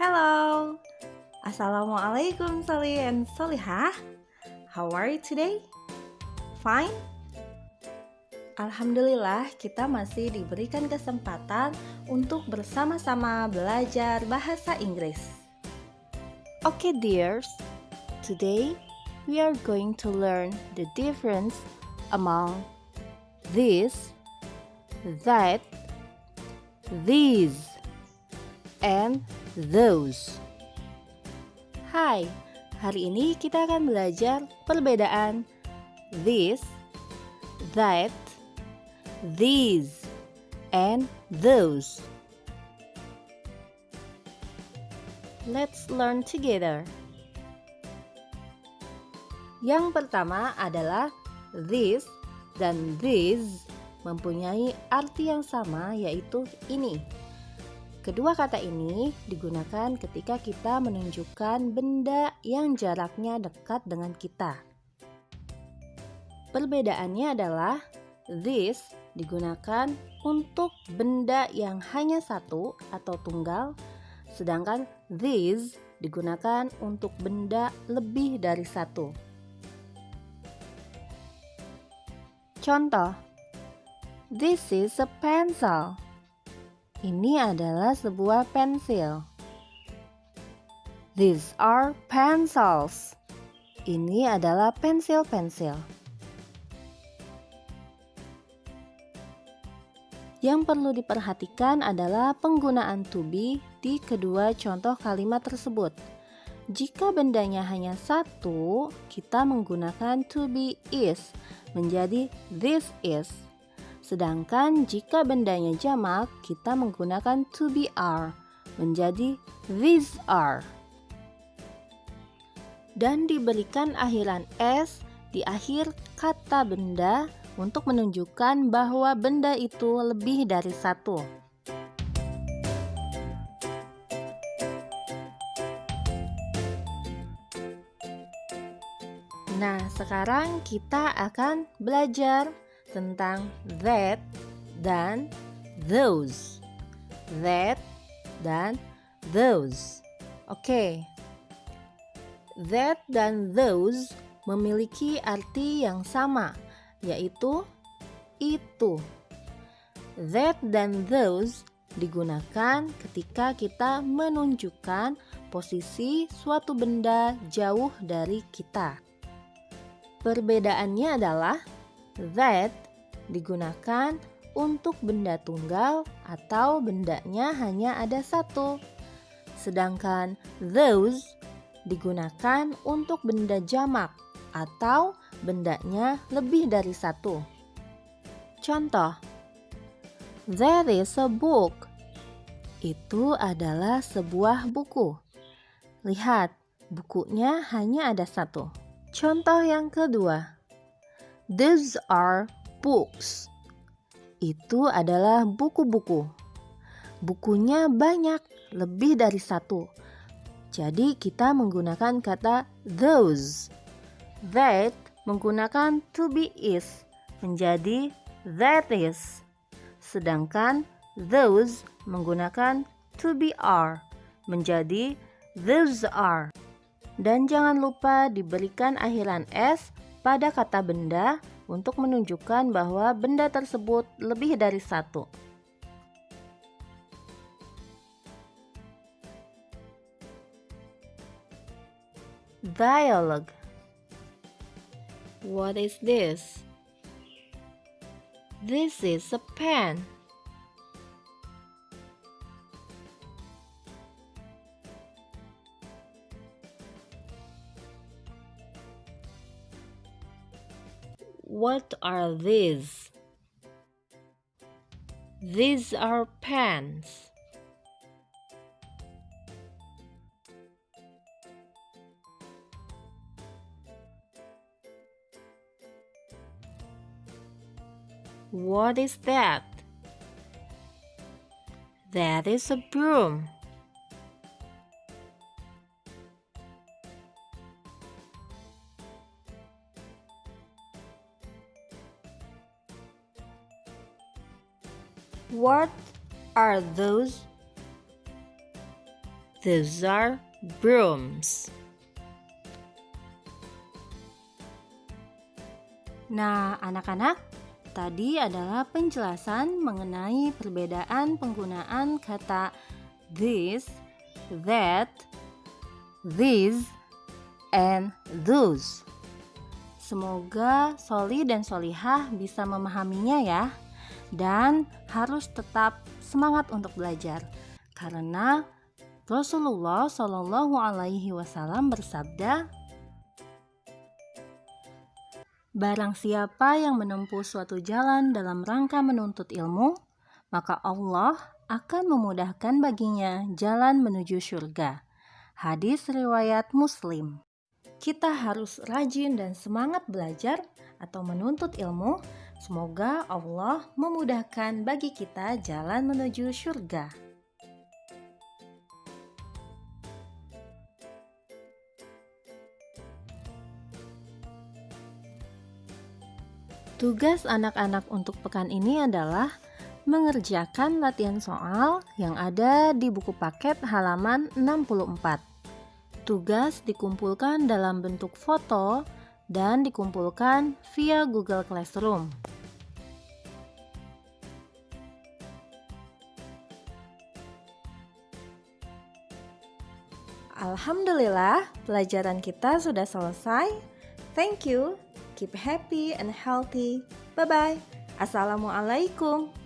Hello, Assalamualaikum Soli and Solihah. How are you today? Fine? Alhamdulillah kita masih diberikan kesempatan untuk bersama-sama belajar bahasa Inggris. Okay dears, today we are going to learn the difference among this, that, these, and those. Hai, hari ini kita akan belajar perbedaan this, that, these, and those. Let's learn together. Yang pertama adalah this dan these mempunyai arti yang sama, yaitu ini. Kedua kata ini digunakan ketika kita menunjukkan benda yang jaraknya dekat dengan kita. Perbedaannya adalah this digunakan untuk benda yang hanya satu atau tunggal, sedangkan these digunakan untuk benda lebih dari satu. Contoh, this is a pencil. Ini adalah sebuah pensil. These are pencils. Ini adalah pensil-pensil. Yang perlu diperhatikan adalah penggunaan to be di kedua contoh kalimat tersebut. Jika bendanya hanya satu, kita menggunakan to be is menjadi this is. Sedangkan jika bendanya jamak, kita menggunakan to be are menjadi these are. Dan diberikan akhiran s di akhir kata benda untuk menunjukkan bahwa benda itu lebih dari satu. Nah, sekarang kita akan belajar tentang that dan those. That dan those. Oke. That dan those memiliki arti yang sama, yaitu itu. That dan those digunakan ketika kita menunjukkan posisi suatu benda jauh dari kita. Perbedaannya adalah that digunakan untuk benda tunggal atau bendanya hanya ada satu. Sedangkan those digunakan untuk benda jamak atau bendanya lebih dari satu. Contoh, that is a book. Itu adalah sebuah buku. Lihat, bukunya hanya ada satu. Contoh yang kedua, these are books. Itu adalah buku-buku. Bukunya banyak, lebih dari satu. Jadi kita menggunakan kata those. That menggunakan to be is menjadi that is. Sedangkan those menggunakan to be are menjadi those are. Dan jangan lupa diberikan akhiran s pada kata benda untuk menunjukkan bahwa benda tersebut lebih dari satu. Dialogue. What is this? This is a pen. What are these? These are pens. What is that? That is a broom. What are those? Those are brooms. Nah, anak-anak, tadi adalah penjelasan mengenai perbedaan penggunaan kata this, that, these, and those. Semoga Soli dan Solihah bisa memahaminya ya. Dan harus tetap semangat untuk belajar. Karena Rasulullah Shallallahu Alaihi Wasallam bersabda, barang siapa yang menempuh suatu jalan dalam rangka menuntut ilmu, maka Allah akan memudahkan baginya jalan menuju surga. Hadis riwayat Muslim. Kita harus rajin dan semangat belajar atau menuntut ilmu. Semoga Allah memudahkan bagi kita jalan menuju surga. Tugas anak-anak untuk pekan ini adalah mengerjakan latihan soal yang ada di buku paket halaman 64. Tugas dikumpulkan dalam bentuk foto dan dikumpulkan via Google Classroom. Alhamdulillah, pelajaran kita sudah selesai. Thank you. Keep happy and healthy. Bye-bye. Assalamualaikum.